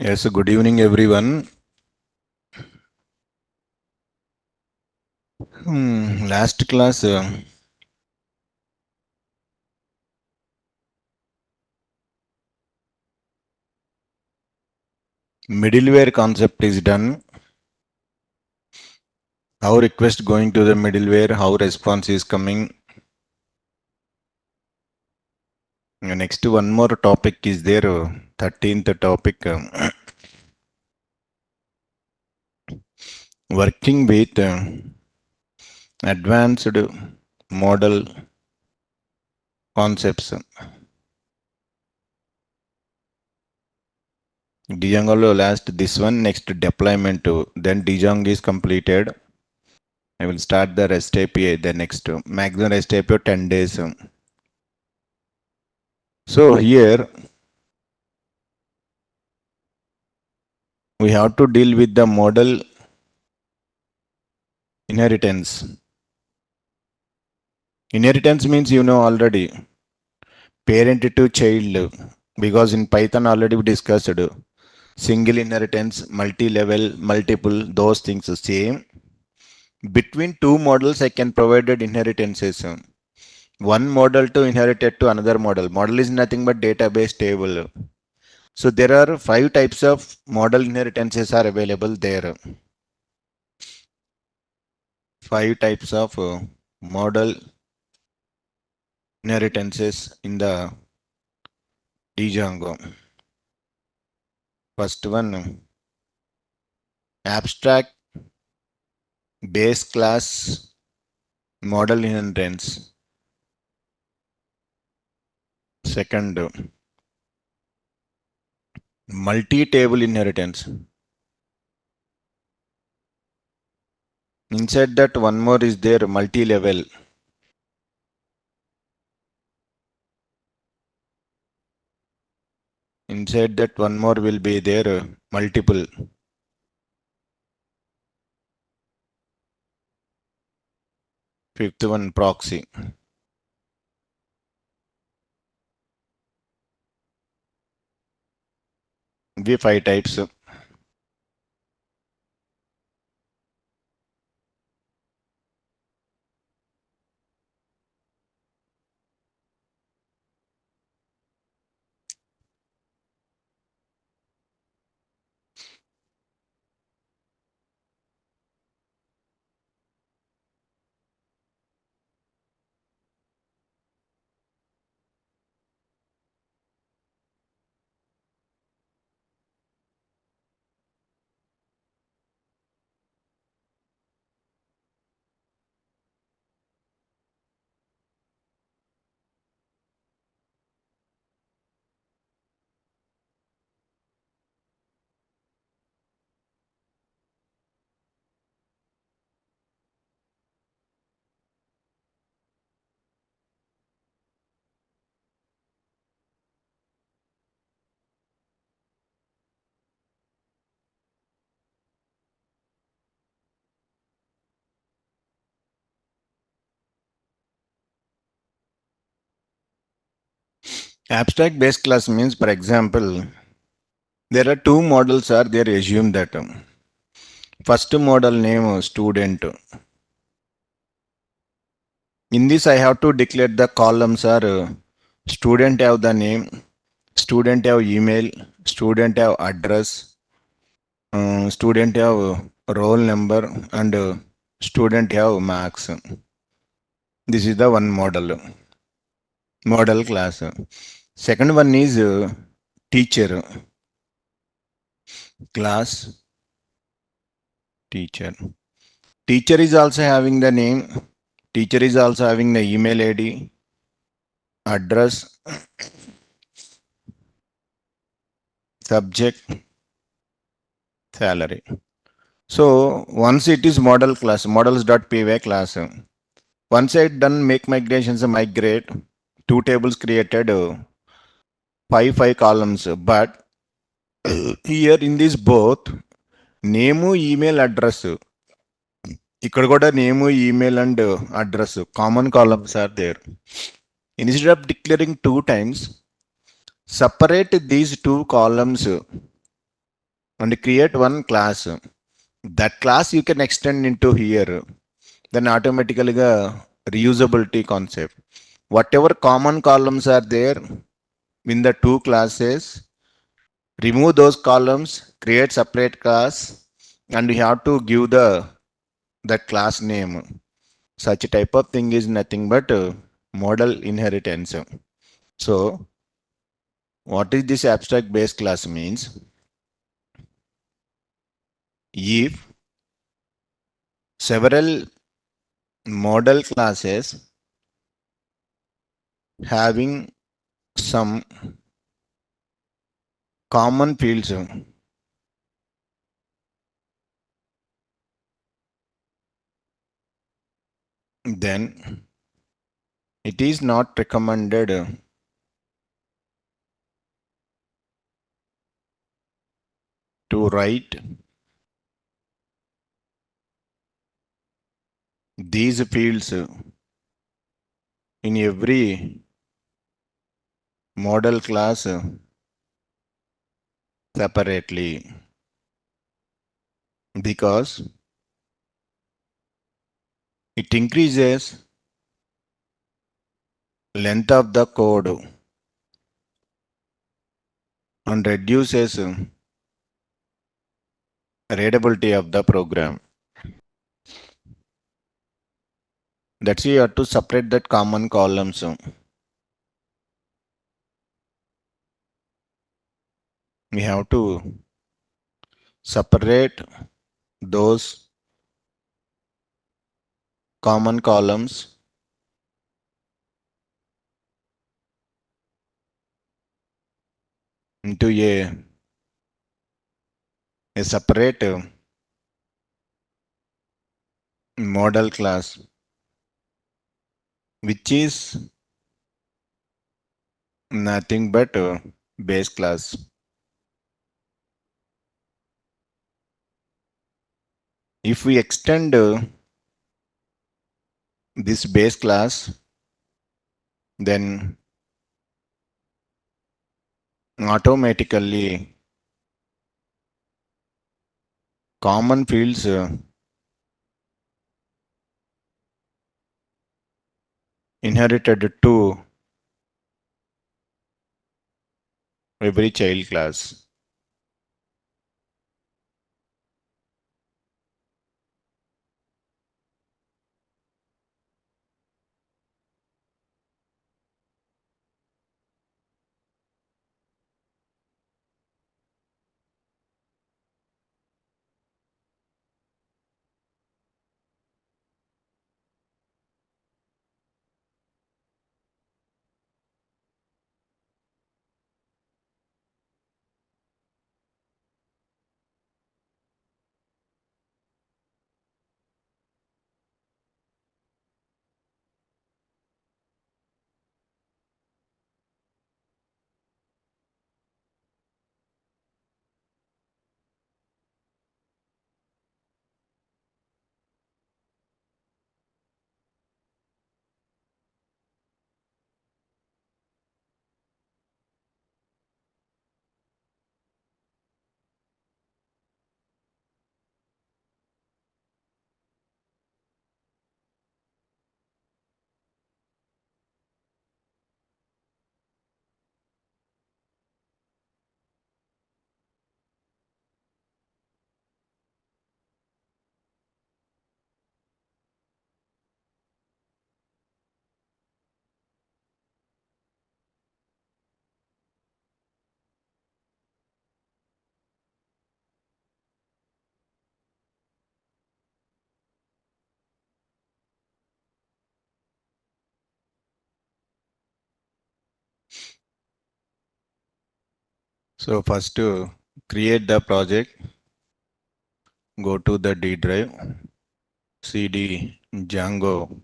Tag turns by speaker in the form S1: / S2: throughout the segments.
S1: Yes, good evening everyone. Last class, middleware concept is done. How request going to the middleware, how response is coming. Next one more topic is there, 13th topic, working with advanced model concepts. Django last this one, next deployment, then Django is completed. I will start the REST API, the next maximum REST API 10 days. So here we have to deal with the model inheritance. Inheritance means you know already parent to child, because in Python already we discussed single inheritance, multi-level, multiple, those things are same. Between two models I can provide inheritances. One model to inherit it to another model. Model is nothing but database table. So there are 5 types of model inheritances are available there. 5 types of model inheritances in the Django. First one, abstract base class model inheritance. Second, multi-table inheritance. Inside that one more is there, multi-level. Inside that one more will be there, multiple. Fifth one, proxy. The 5 types. Abstract base class means, for example, there are 2 models are there, assume that. First model name student. In this I have to declare the columns are student have the name, student have email, student have address, student have roll number, and student have marks. This is the one model class. Second one is teacher class. Teacher is also having the name, teacher is also having the email ID, address, subject, salary. So once it is model class, models.py class. Once I done make migrations, migrate 2 tables created, 5 columns. But here in this both name, email, address. ఇక్కడ కూడా name, email and address common columns are there. Instead of declaring 2 times, separate these 2 columns and create one class. That class you can extend into here. Then automatically reusability concept. Whatever common columns are there in the two classes, remove those columns, create separate class, and we have to give the that class name. Such type of thing is nothing but model inheritance. So what is this abstract base class means? If several model classes having some common fields, then it is not recommended to write these fields in every model class separately, because it increases length of the code and reduces readability of the program. That's why you have to separate that common columns. We have to separate those common columns into a separate model class, which is nothing but base class. If we extend this base class, then automatically common fields inherited to every child class. So first to create the project, go to the D drive, cd Django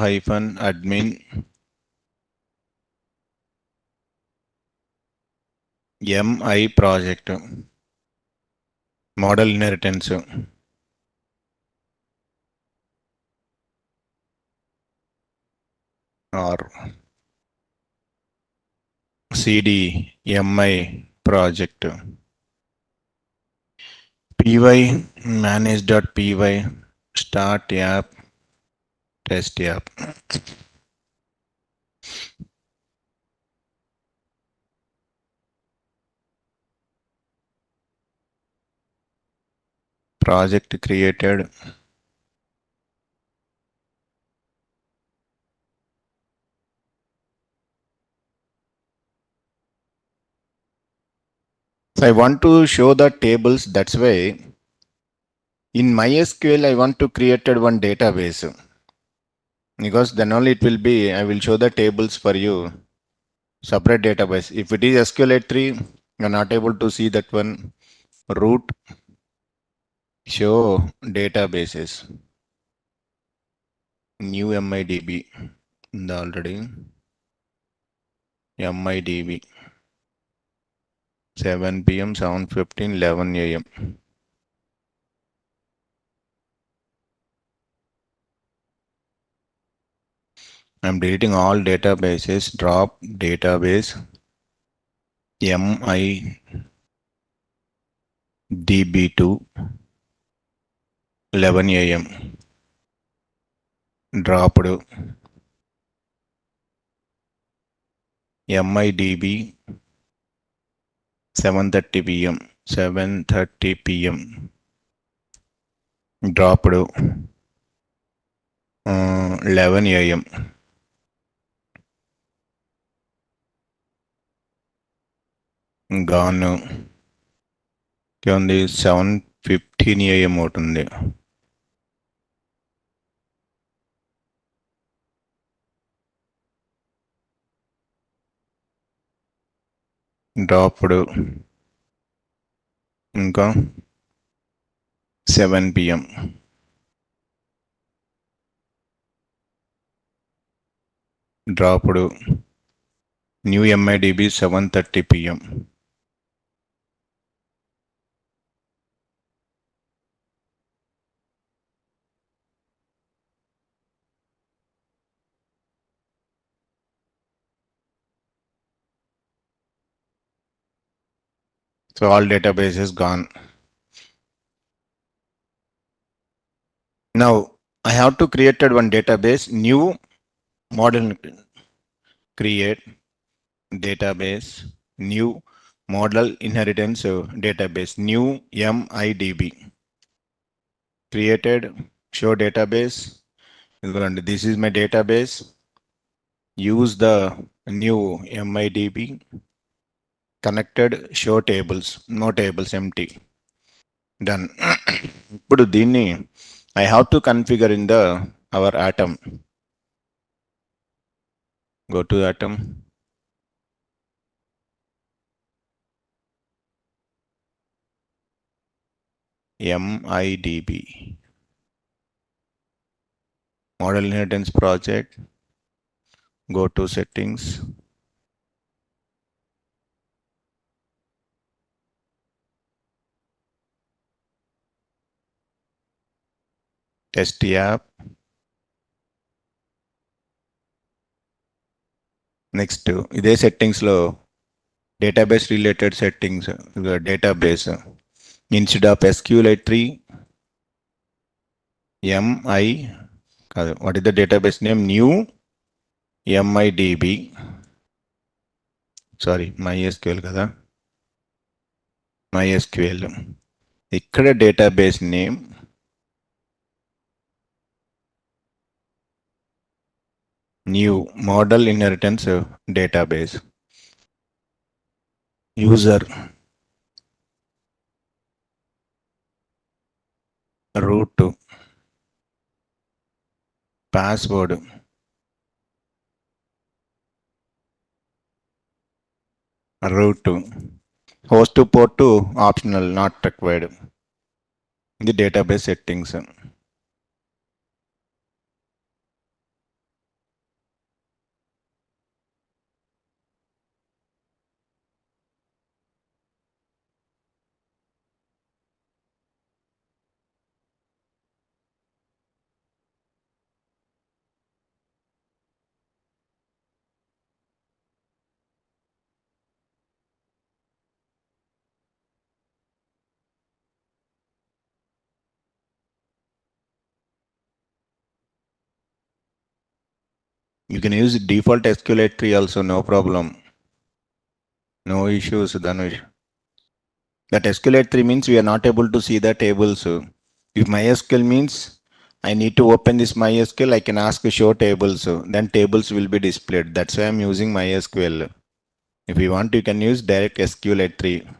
S1: hyphen admin mi project model inheritance. or cdmi project. Py manage.py start app test app. Project created. So I want to show the tables. That's why in MySQL I want to create one database, because then only it will be, I will show the tables for you, separate database. If it is SQL 3, you're not able to see that one. Root show databases, new MIDB, the already MIDB 7 p.m. 7:15 11 a.m. I'm deleting all databases. Drop database MIDB to 11 a.m. Dropped MIDB 7:30 p.m. 7:30 p.m. Dropped 11 a.m. Gone ఉంది 7:15 a.m. అవుతుంది. Dropped ఇంకా 7 p.m. Dropped new MIDB 7:30 p.m. So all databases gone. Now I have to create one database, new model, create database, new model inheritance database, new MIDB. Created, show database. This is my database. Use the new MIDB. Connected, show tables, no tables, empty. Done. ఇప్పుడు దీన్ని I have to configure in the our atom. Go to atom. MIDB. Model inheritance project. Go to settings. Test app. Next, ఇదే settings లో database related settings, database instead of SQLite3 what is the database name? New MIDB. Sorry, MySQL కదా, MySQL. ఇక్కడ database name new model inheritance database. User root password root host port optional, not required. The database settings. You can use default SQL tree also, no problem. No issues, Dhanush. That SQL3 means we are not able to see the tables. If MySQL means I need to open this MySQL, I can ask show tables. Then tables will be displayed. That's why I'm using MySQL. If you want, you can use direct SQL3.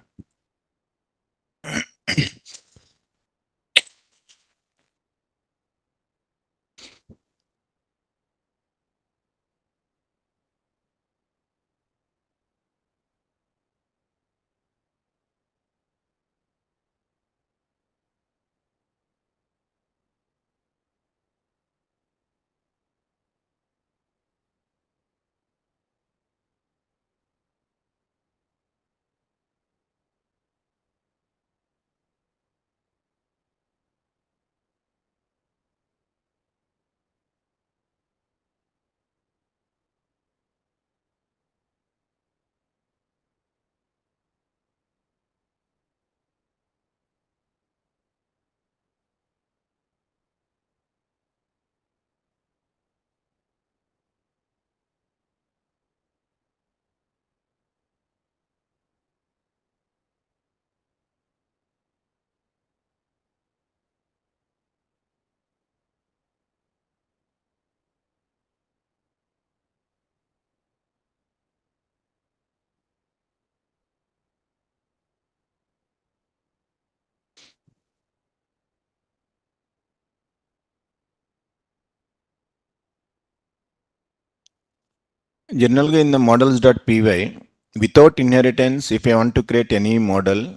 S1: Generally in the models.py, without inheritance, if I want to create any model,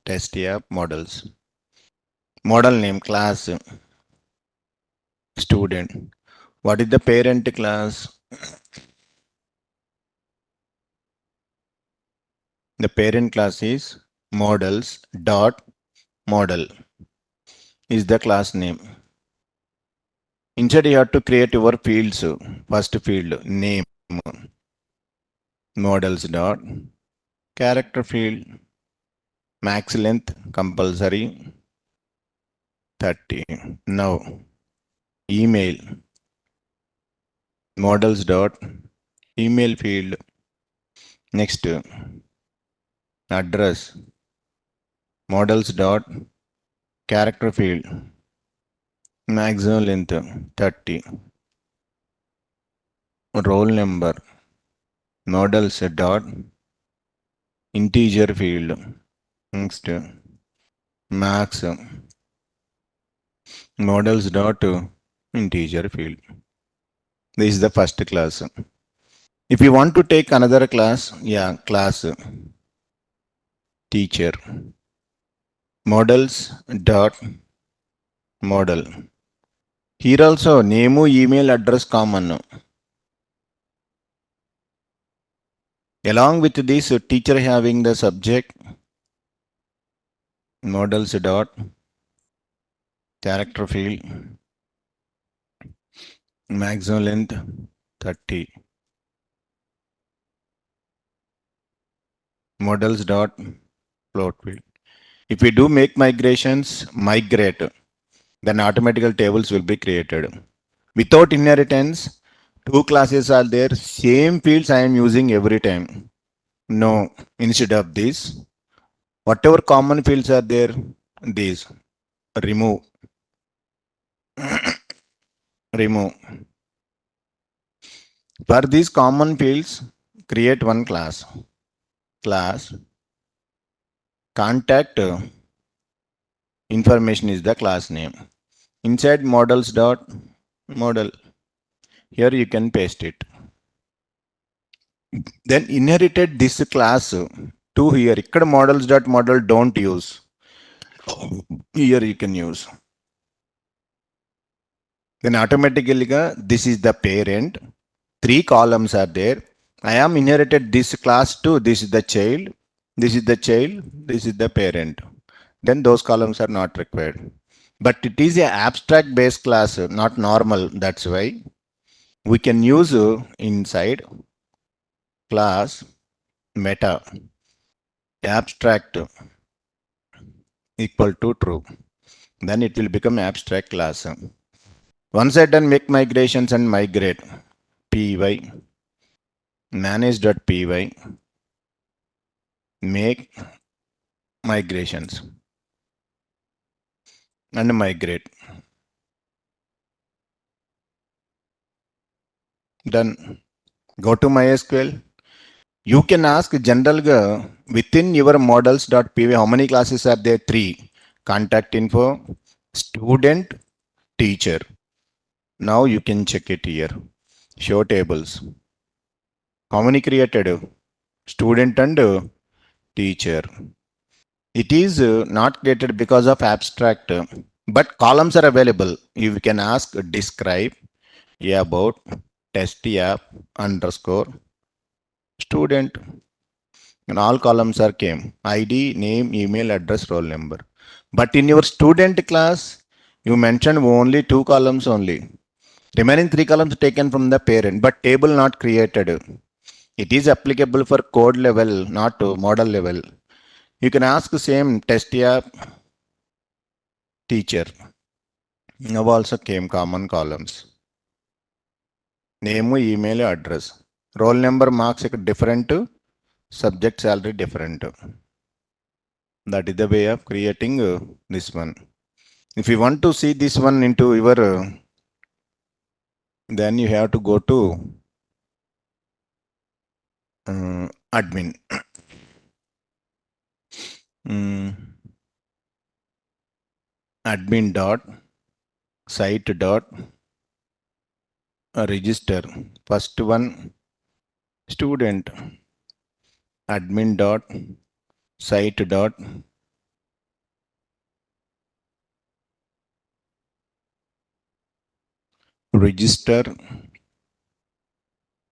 S1: test app models, model name, class, student. What is the parent class? The parent class is models dot model is the class name. Inside you have to create your fields. First field name, models dot character field, max length compulsory 30. Now email, models dot email field. Next address, models dot character field, maximum length 30. Roll number, models dot integer field. Next max, models dot integer field. This is the first class. If you want to take another class, yeah, class teacher, models dot model. Here also name, email address common. Along with this, teacher having the subject, models dot character field, maximum length 30. Models dot float field. If we do make migrations, migrate, then automatical tables will be created. Without inheritance, two classes are there, same fields I am using every time. No, instead of this, whatever common fields are there, these remove, remove. For these common fields, create one class. Class contact information is the class name. Inside models dot model, here you can paste it. Then inherited this class to here. Ikkada models dot model don't use. Here you can use. Then automatically this is the parent. 3 columns are there. I am inherited this class to this is the child. This is the child. This is the parent. Then those columns are not required. But it is a abstract based class, not normal. That's why we can use inside class meta abstract equal to true. Then it will become abstract class. Once I done make migrations and migrate, py manage.py make migrations and migrate. Done. Go to MySQL. You can ask general within your models.py how many classes are there? Three. Contact info, student, teacher. Now you can check it here. Show tables. How many created? Student and teacher. It is not created because of abstract, but columns are available. You can ask describe about test app underscore student, and all columns are came id, name, email, address, roll number. But in your student class you mentioned only two columns only, remaining three columns taken from the parent, but table not created. It is applicable for code level, not to model level. You can ask same test app teacher. Now also came common columns, name, email, address, roll number, marks different, subject salary different. That is the way of creating this one. If you want to see this one into your, then you have to go to admin. Admin dot site dot register. First one student. Admin dot site dot register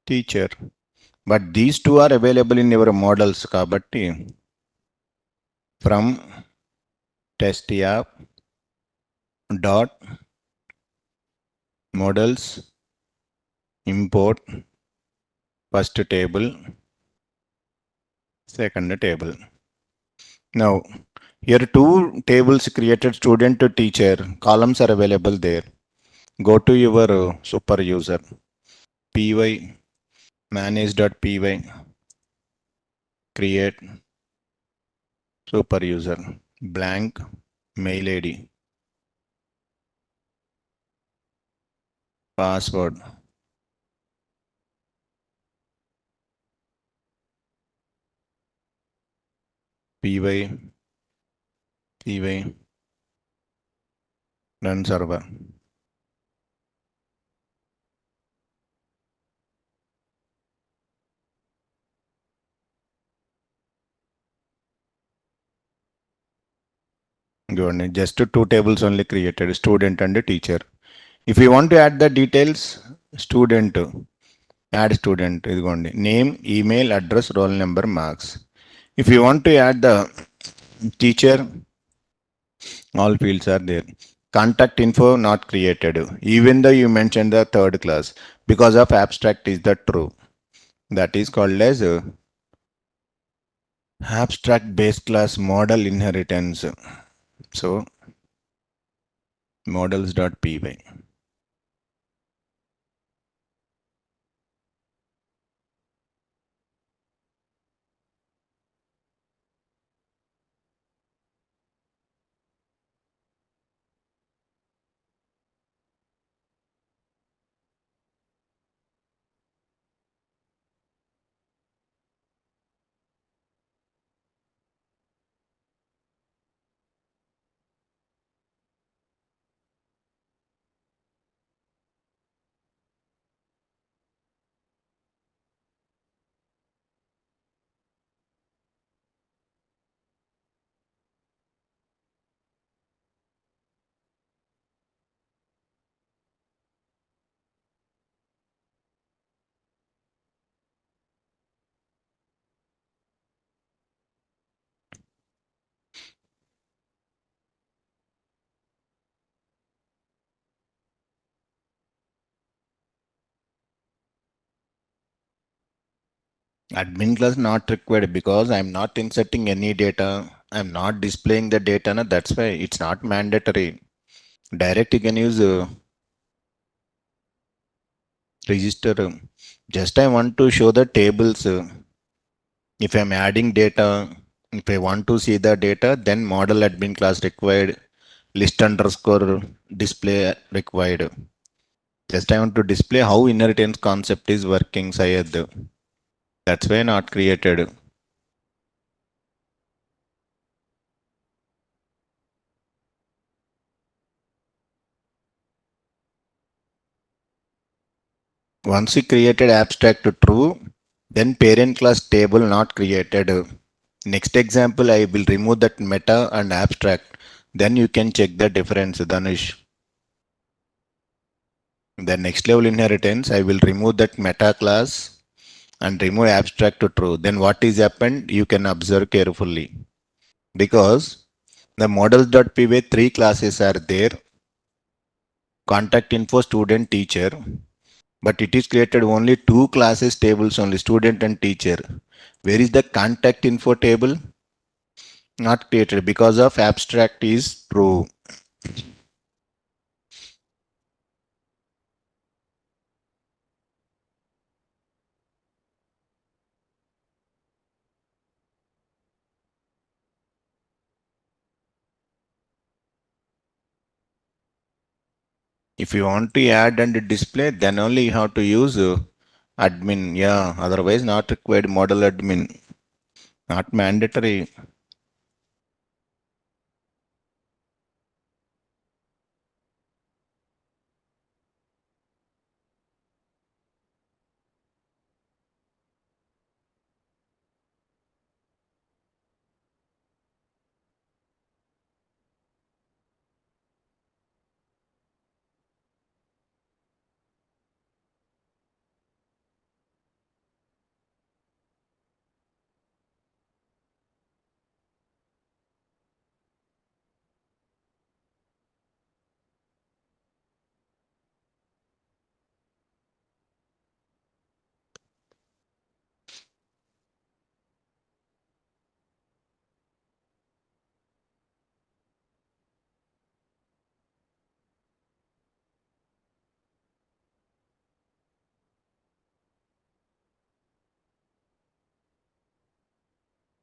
S1: teacher. But these two are available in your models kabatti from test app dot models import first table, second table. Now here two tables created, student to teacher, columns are available there. Go to your super user py manage.py, create super user, blank mail id, password, py run server. Good. Just two tables only created, student and teacher. If you want to add the details, student, add student, name, email, address, roll number, marks. If you want to add the teacher, all fields are there. Contact info not created, even though you mentioned the third class, because of abstract is the true. That is called as abstract base class model inheritance. So models.py. Admin class not required because I'm not inserting any data. I'm not displaying the data. No, that's why it's not mandatory. Direct you can use register. Just I want to show the tables. If I'm adding data, if I want to see the data, then model admin class required, list underscore display required. Just I want to display how inheritance concept is working, Sayed. That's why not created. Once we created abstract to true, then parent class table not created. Next example, I will remove that meta and abstract. Then you can check the difference, Dhanush. The next level inheritance, I will remove that meta class and remove abstract to true. Then what is happened, you can observe carefully. Because the models.py three classes are there, contact info, student, teacher. But it is created only two classes tables only, student and teacher. Where is the contact info table? Not created because of abstract is true. If you want to add and display, then only you have to use admin. Yeah, otherwise not required model admin. Not mandatory.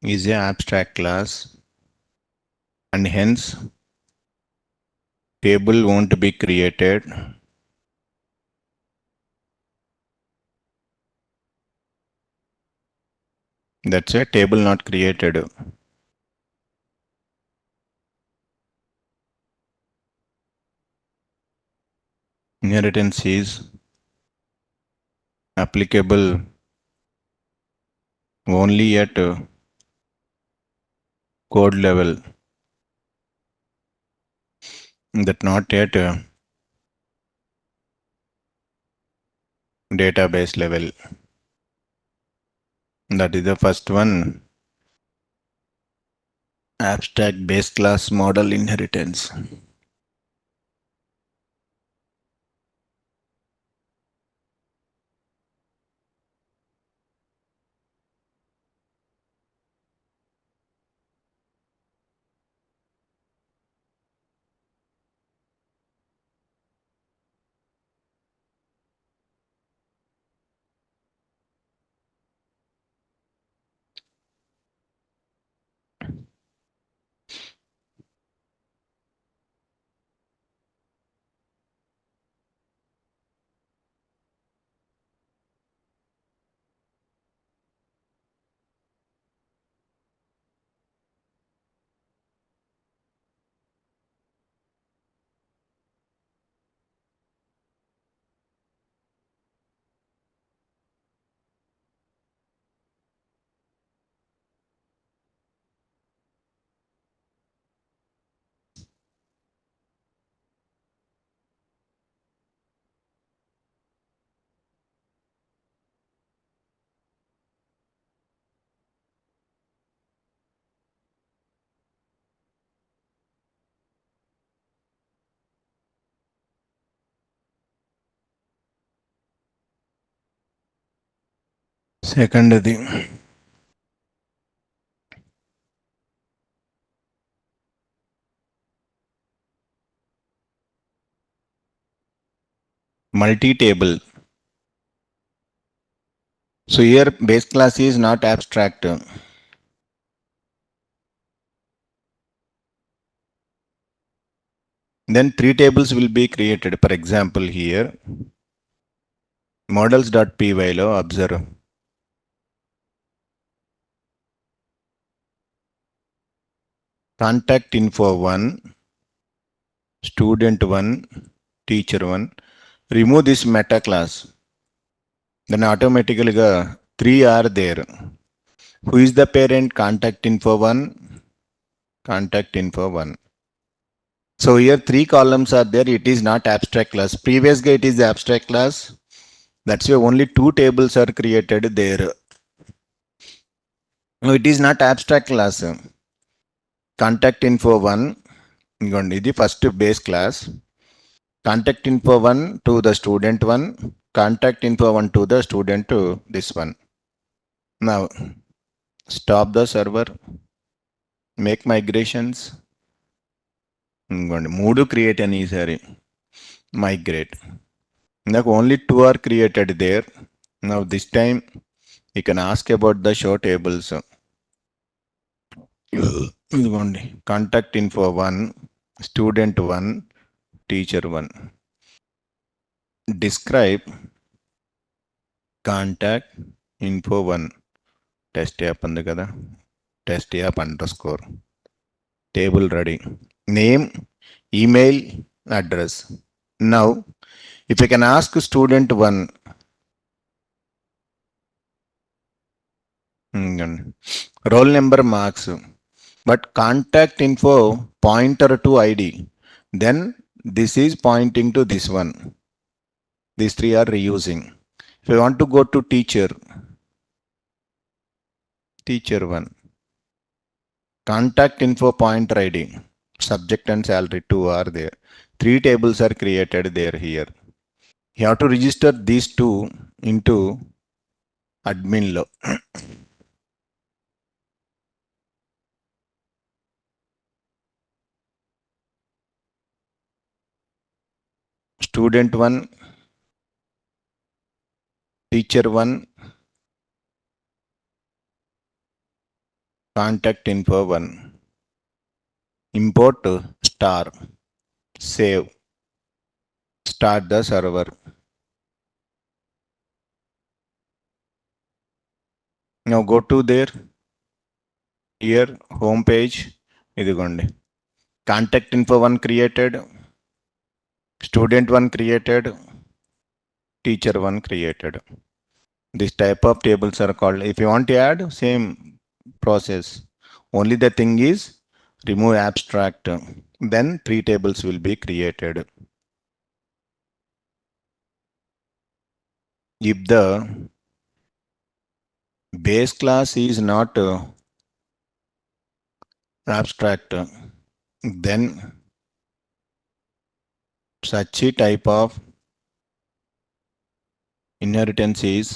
S1: Is a abstract class and hence table won't be created. That's a table not created. Inheritance is applicable only at code level, that not at database level. That is the first one. Abstract base class model inheritance. Second thing, multi-table. So here base class is not abstract. Then three tables will be created. For example, here models.py lo observe contact info 1, student 1, teacher 1. Remove this meta class. Then automatically three are there. Who is the parent? Contact info 1, contact info 1. So here three columns are there. It is not abstract class. Previous it is the abstract class. That's why only two tables are created there. No, it is not abstract class. Contact info 1. The first base class. Contact info 1 to the student 1. Contact info 1 to the student to this one. Now stop the server. Make migrations. మూడు create అని ఈసారి migrate. Now only two are created there. Now this time you can ask about the show tables. ఇదిగోండి contact info 1, student 1, teacher 1. Describe contact info 1. Test app ఉంది కదా, test app underscore. Table ready. Name, email, address. Now if I can ask student 1, roll number marks, but contact info pointer to ID, then this is pointing to this one. These three are reusing. If I want to go to teacher 1, contact info pointer ID, subject and salary 2 are there. Three tables are created there here. You have to register these two into admin lo. Student 1, teacher 1, contact info 1. Import star, save, start the server. Now go to there, here home page. ఇదిగోండి contact info 1 created, student 1 created, teacher 1 created. This type of tables are called. If you want to add, same process. Only the thing is remove abstract. Then three tables will be created. If the base class is not abstract, then such a type of inheritance is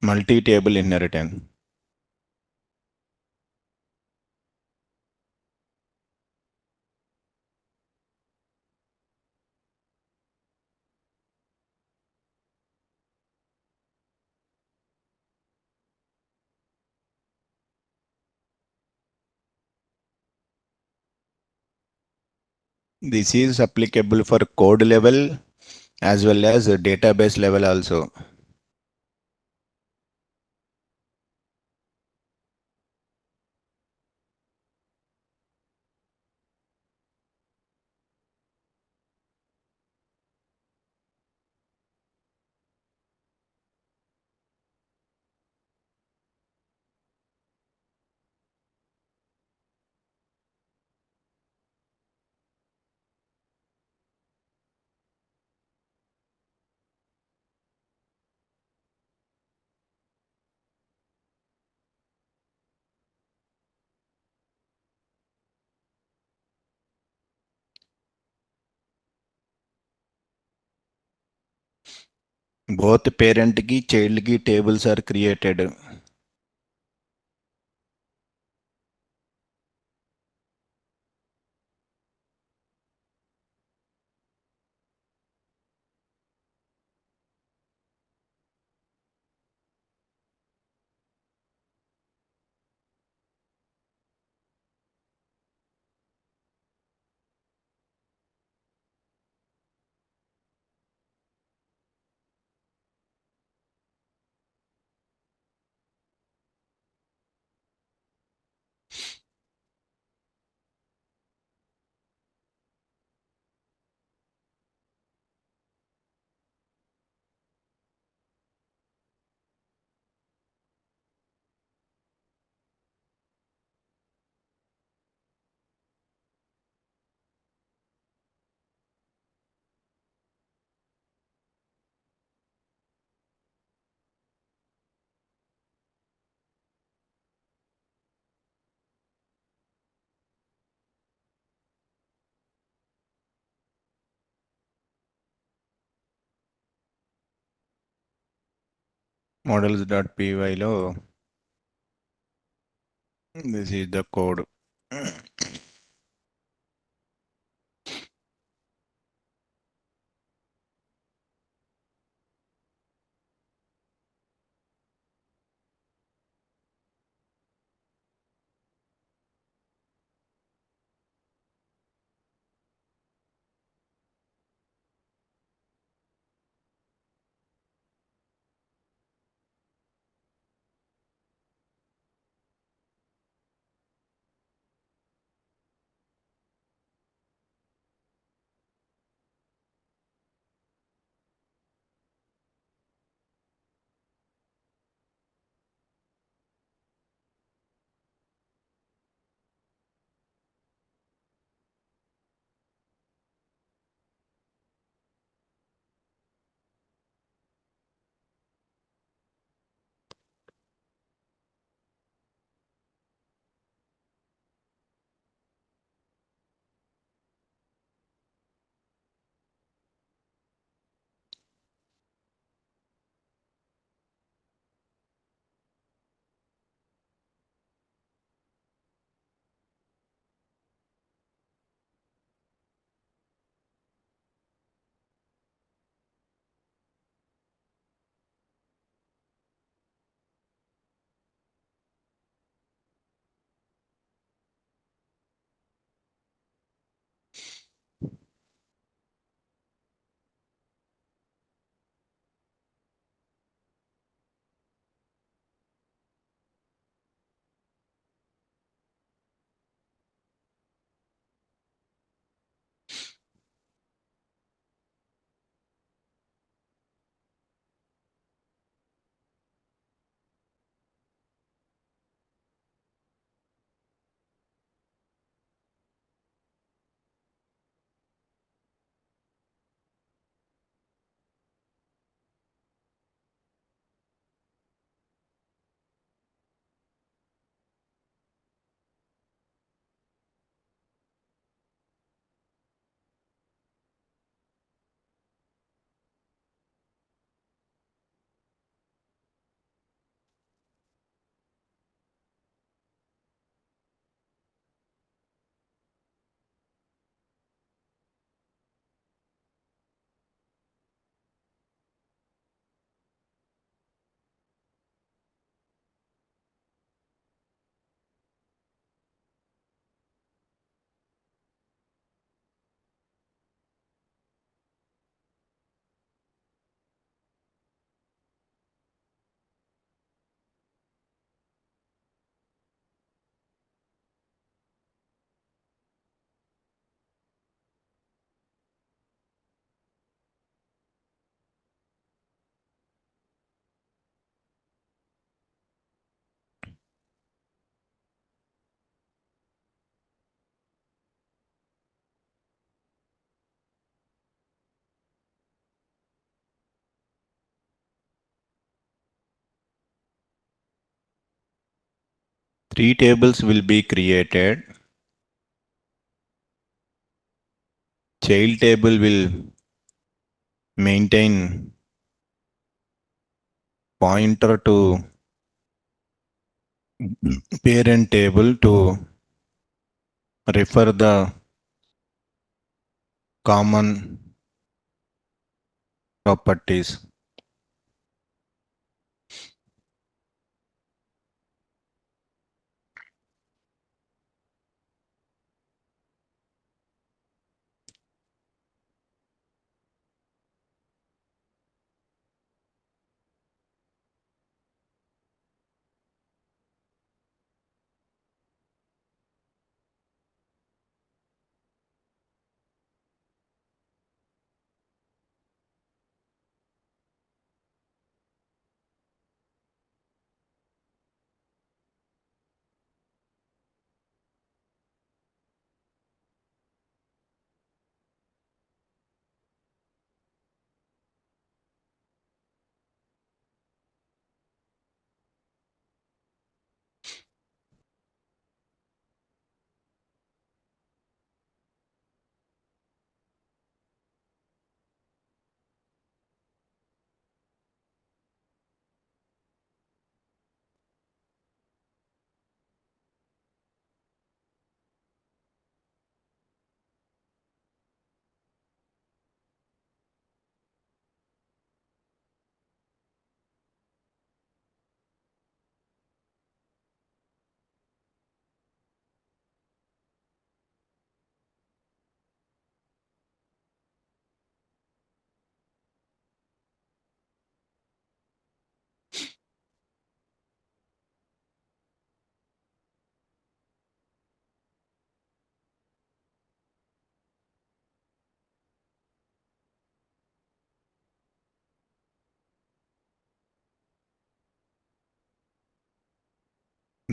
S1: multi-table inheritance. This is applicable for code level as well as database level also. Both parent ki child ki tables are created. models.py లో this is the code. Three tables will be created. Child table will maintain pointer to parent table to refer the common properties.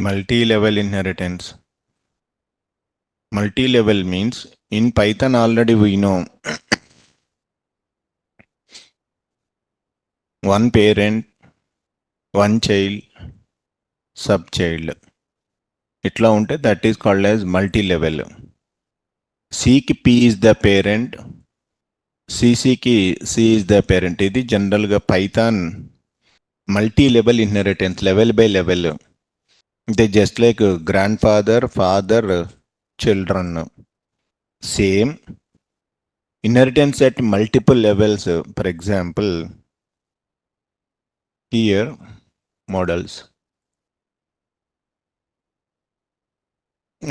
S1: Multi-level inheritance. Multi-level means in Python already we know one parent, one child, subchild. ఇట్లా ఉంటే that is called as multi-level. C కి P is the parent, కి C is the parent. ఇది జనరల్గా Python multi-level inheritance, level by level. They just like grandfather, father, children. Same inheritance at multiple levels. For example, here models.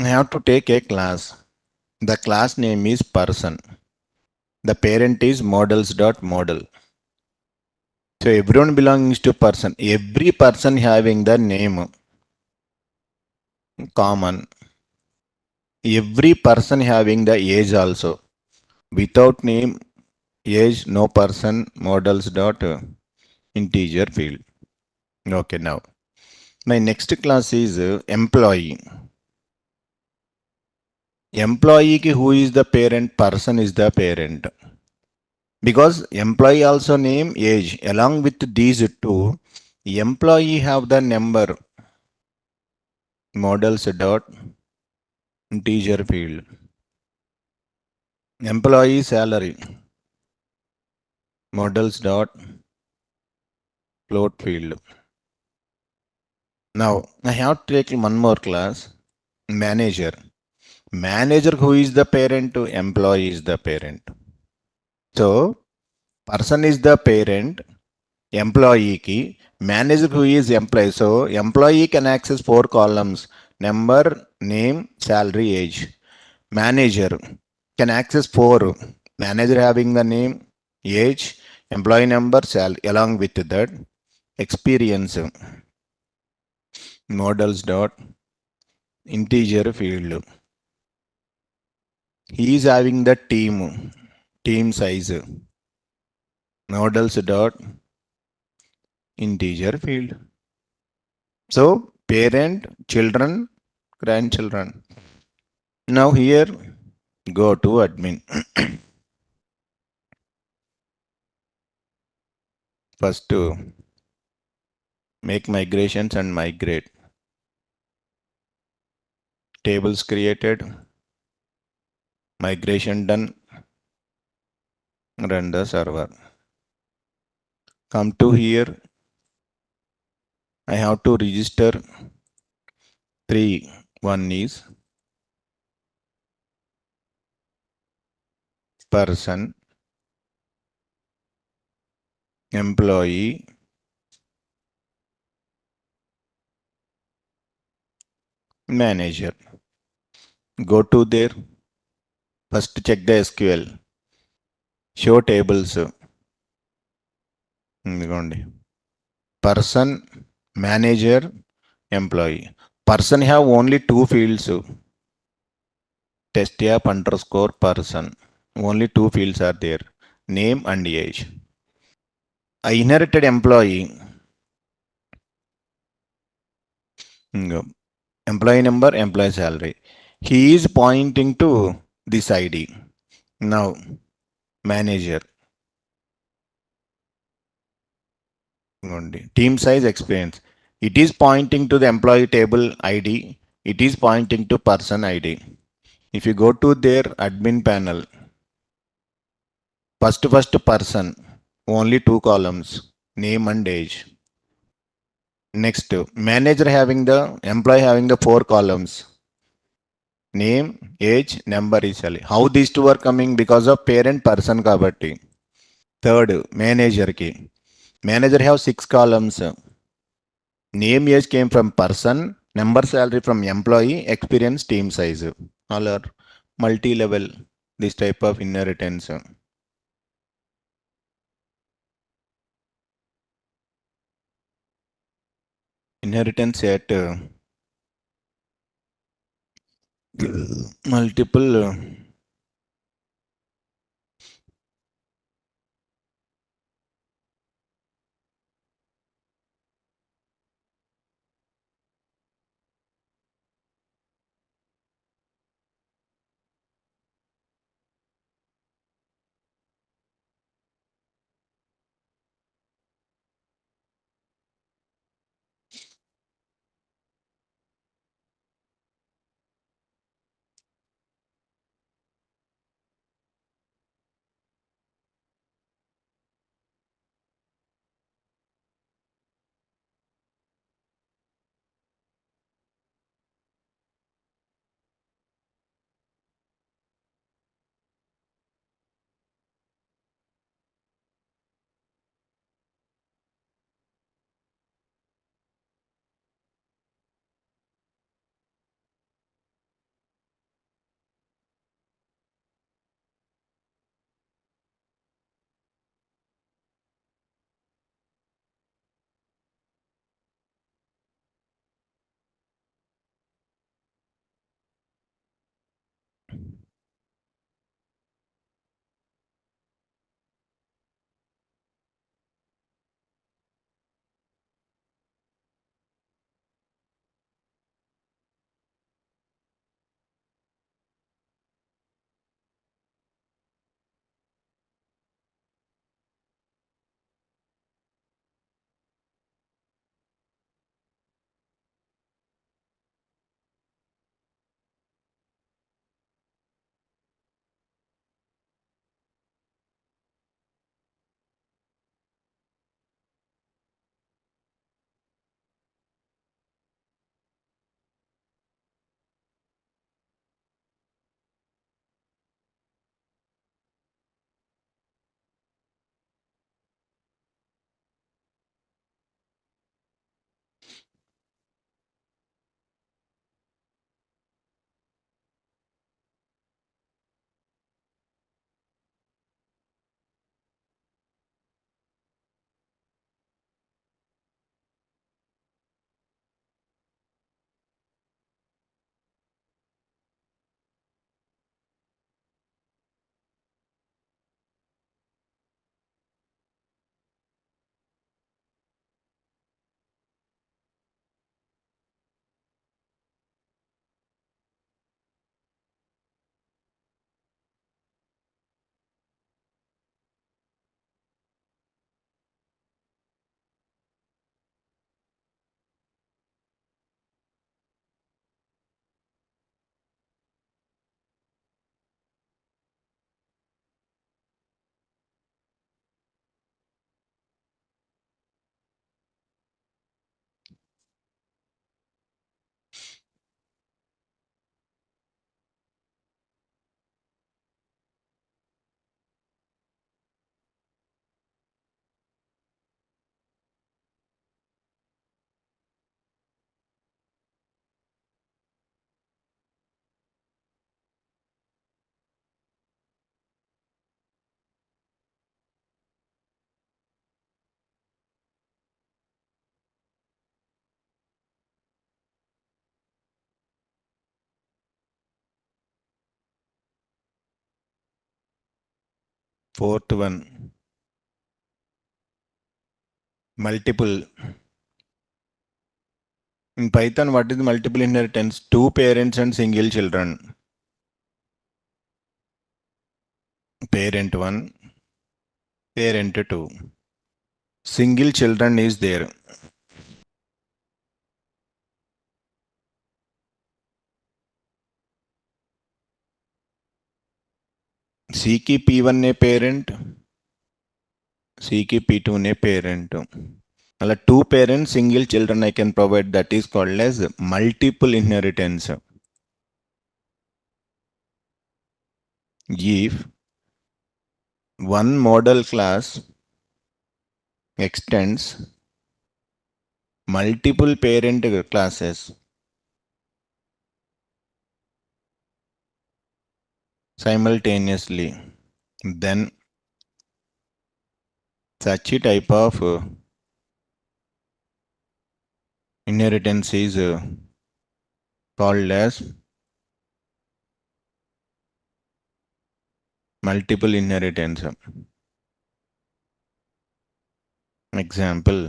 S1: I have to take a class. The class name is person. The parent is models.model. So everyone belongs to person. Every person having the name common. Every person having the age also. Without name, age, no person, models dot integer field. Okay, now my next class is employee. Employee ki who is the parent? Person is the parent. Because employee also name, age. Along with these two, employee have the number models dot integer field. Employee salary models dot float field. Now I have to take one more class, manager. Manager who is the parent to employee is the parent. So person is the parent, employee ki, manager who is employee. So employee can access 4 columns: number, name, salary, age. Manager can access 4. Manager having the name, age, employee number, salary. Along with that, experience models dot integer field. He is having the team size models dot integer field. So parent, children, grandchildren. Now here go to admin. First to make migrations and migrate. Tables created, migration done, run the server. Come to here, I have to register 3. One is person, employee, manager. Go to there. First check the SQL. Show tables. Person, manager, employee. Person have only 2 fields. Test app underscore person. Only 2 fields are there. Name and age. I inherited employee. Employee number, employee salary. He is pointing to this ID. Now, manager. Team size experience. It is pointing to the employee table ID. It is pointing to person ID. If you go to their admin panel, first person, only 2 columns, name and age. Next, manager having the, employee having the 4 columns, name, age, number is salary. How these two are coming? Because of parent person kabatti. Third, manager ki. Manager have 6 columns. Name, age came from person, number, salary from employee, experience, team size. All are multi-level, this type of inheritance. Inheritance at multiple Fourth one, multiple. In Python, what is multiple inheritance? Two parents and single children. Parent 1, parent 2. Single children is there. C की P1 ने parent, C की P2 ने parent. Like two parents, single children I can provide, that is called as multiple inheritance. If one model class extends multiple parent classes simultaneously, then such a type of inheritance is called as multiple inheritance. Example.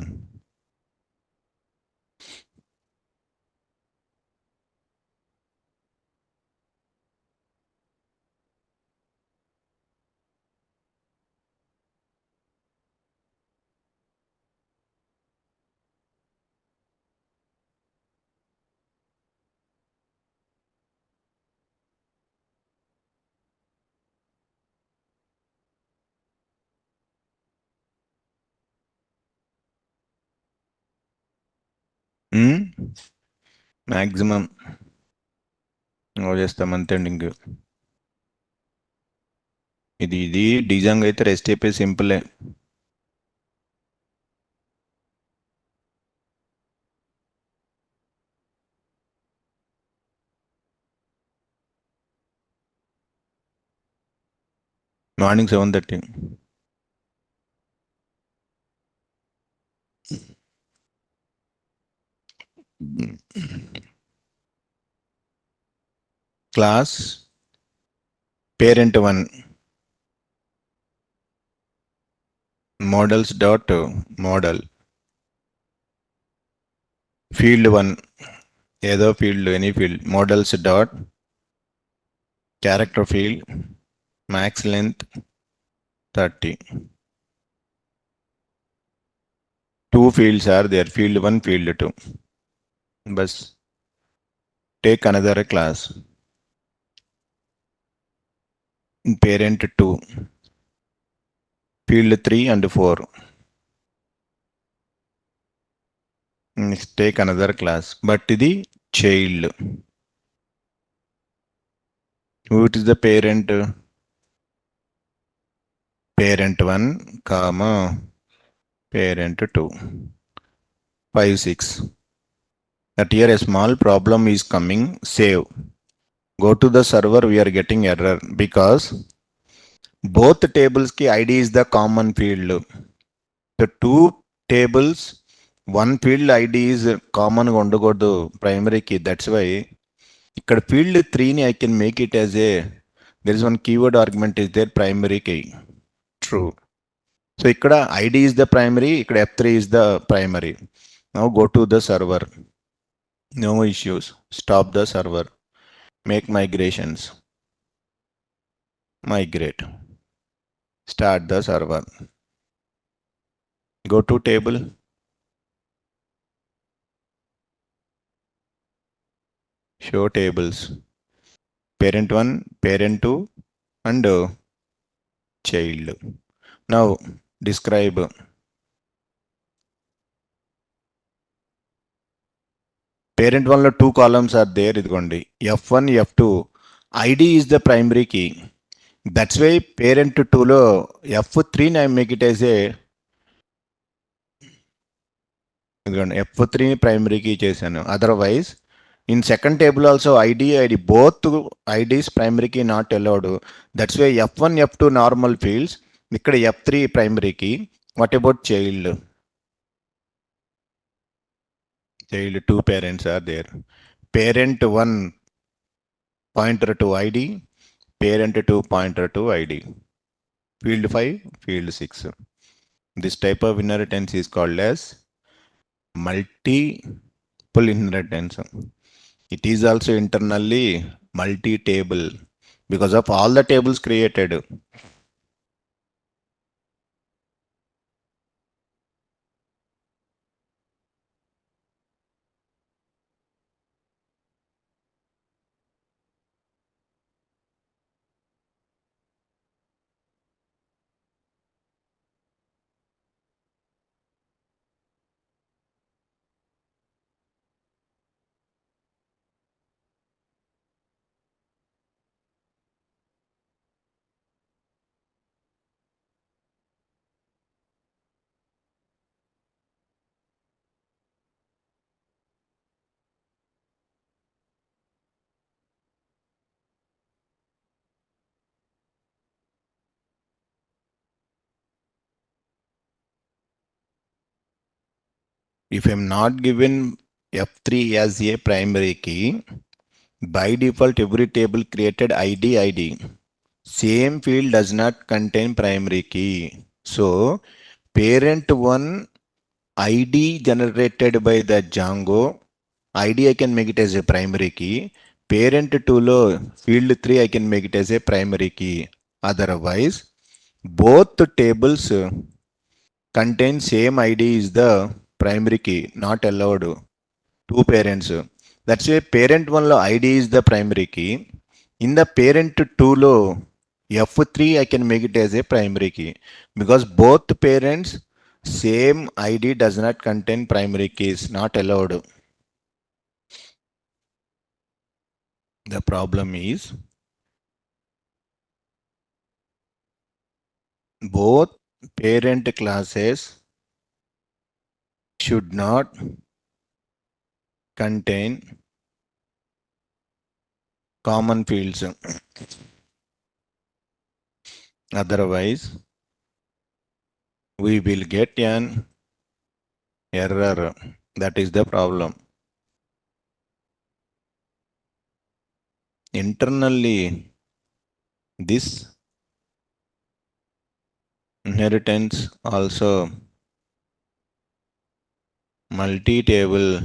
S1: Maximum. చేస్తాం అంతే ఇంక ఇది డిజంగ్ అయితే rest అయిపోయి సింపులే. Morning 7:30. Class parent 1 models dot model field 1 ఏదో field any field models dot character field max length 30. Two fields are there, field 1 field 2. Bus take another class parent 2 field 3 and 4. Next take another class, but the child, who is the parent? Parent 1 comma parent 2. 5 6. That here a small problem is coming. Save, go to the server. We are getting error because both tables ki id is the common field. The two tables one field id is common గా ఉండకూడదు primary key. That's why ఇక్కడ field 3 ని I can make it as a, there is one keyword argument is there, primary key. True. So ఇక్కడ id is the primary, ఇక్కడ f3 is the primary. Now go to the server. No issues. Stop the server. Make migrations. Migrate. Start the server. Go to table. Show tables. Parent 1, parent 2 and child. Now describe. Parent 1 లో 2 columns are there. ఇదిగోండి f1 f2. id is the primary key. That's why parent 2 లో f3 ని I make it as a, ఇదిగోండి f3 ని primary key చేశాను. Otherwise in second table also id both ids primary key not allowed. That's why f1 f2 normal fields, ఇక్కడ f3 primary key. What about child? Child, two parents are there. Parent 1 pointer to id, parent 2 pointer to id. field 5, field 6. This type of inheritance is called as multiple inheritance. It is also internally multi-table because of all the tables created. If I'm not given F3 as a primary key, by default every table created ID. Same field does not contain primary key. So parent 1 ID generated by the Django, ID I can make it as a primary key. Parent 2 lo field 3 I can make it as a primary key. Otherwise, both tables contain same ID is the primary key, not allowed. Two parents. That's why parent 1 lo ID is the primary key. In the parent 2 lo F3 I can make it as a primary key because both parents same ID does not contain primary keys, not allowed. The problem is both parent classes should not contain common fields. Otherwise, we will get an error. That is the problem. Internally, this inheritance also multi-table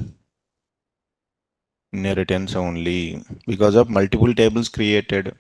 S1: inheritance only because of multiple tables created.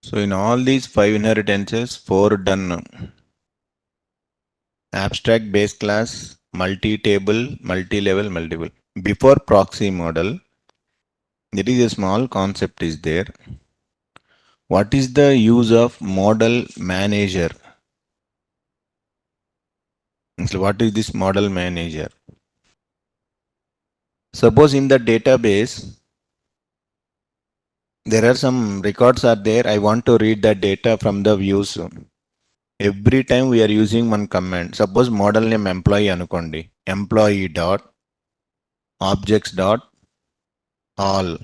S1: So in all these five inheritances, four done. Abstract base class, multi-table, multi-level, multiple. Before proxy model, there is a small concept is there. What is the use of model manager? So what is this model manager? Suppose in the database, there are some records are there. I want to read the data from the views. Every time we are using one command. Suppose model name employee anukondi. Employee dot objects dot all.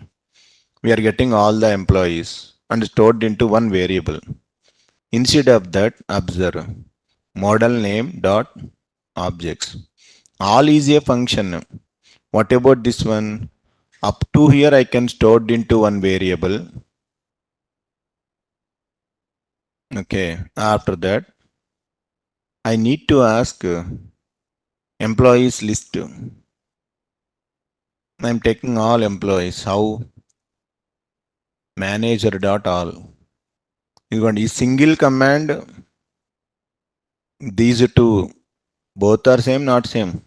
S1: We are getting all the employees and stored into one variable. Instead of that, observe model name dot objects. All is a function. What about this one? Up to here I can store it into one variable. Okay. After that, I need to ask employees list. I'm taking all employees. How? Manager dot all. You got a single command. These two both are same, not same.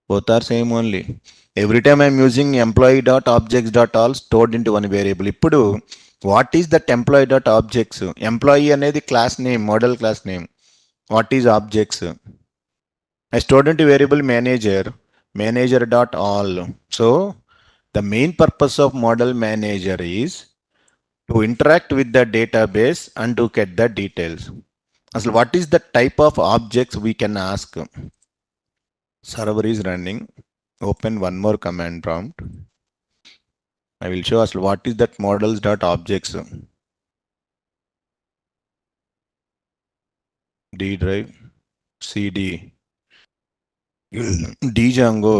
S1: Both are same only. Every time I'm using employee dot objects dot all stored into one variable. ఇప్పుడు what is that employee dot objects? Employee అనేది class name, model class name. What is objects? I stored into variable manager dot all. So the main purpose of model manager is to interact with the database and to get the details. So what is the type of objects we can ask? Server is running. Open one more command prompt. I will show us what is that models dot objects. D drive, CD, Django,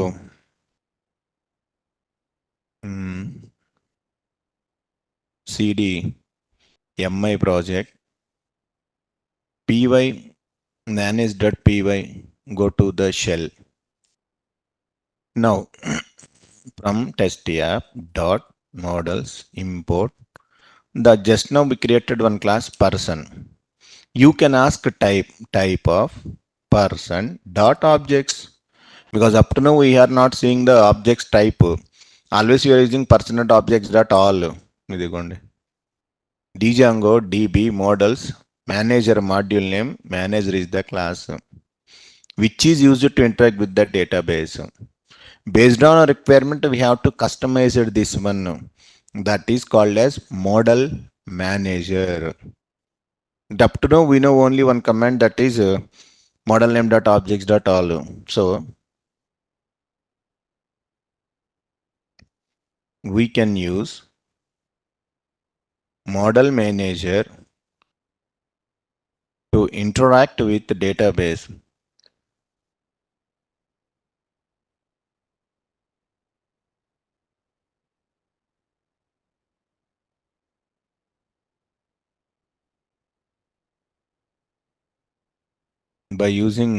S1: CD, MI project, py manage.py, go to the shell. Now from test app dot models import the just now we created one class person. You can ask type of person dot objects because up to now we are not seeing the objects type. Always you are using person dot objects dot all. ఇదిగోండి Django DB models manager module name manager is the class which is used to interact with the database. Based on a requirement, we have to customize this one that is called as model manager. Up to now, we know only one command that is model name dot objects dot all. So we can use model manager to interact with the database. By using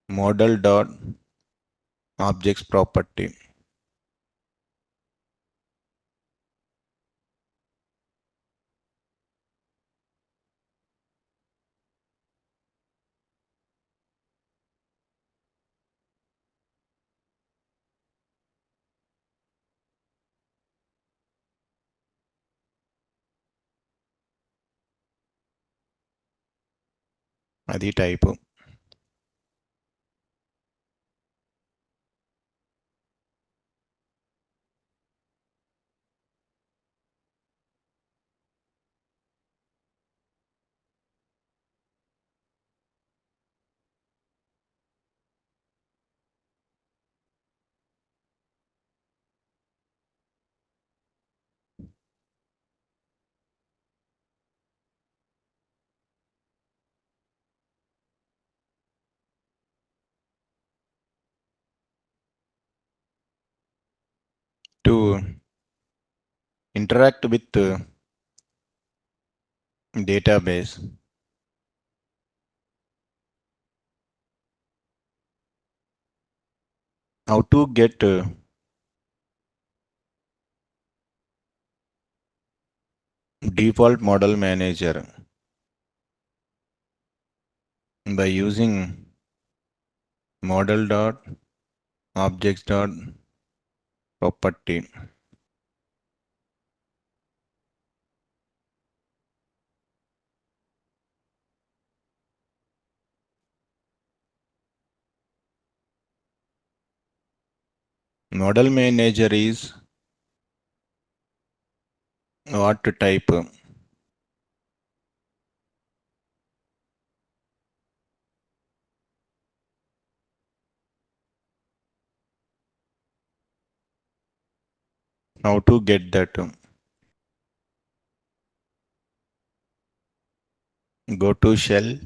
S1: model dot objects property. అది type. To interact with database. How to get Default model manager by using model dot objects dot property. Model manager is what type? How to get that? Go to shell.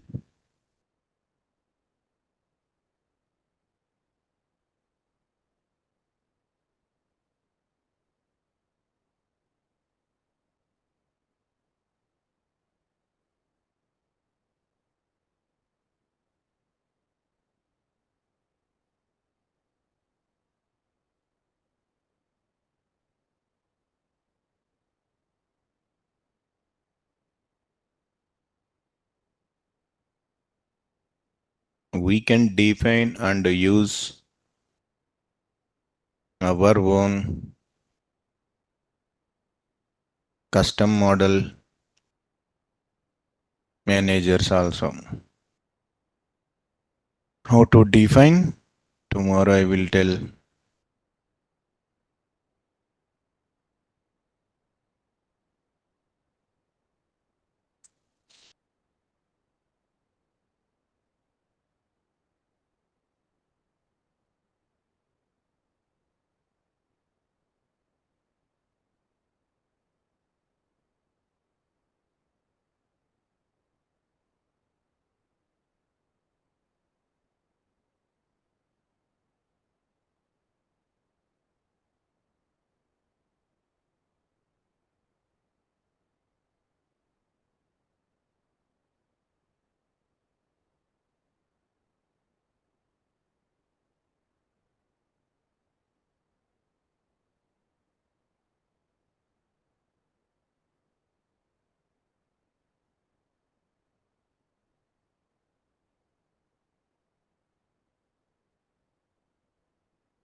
S1: We can define and use our own custom model managers also. How to define? Tomorrow I will tell.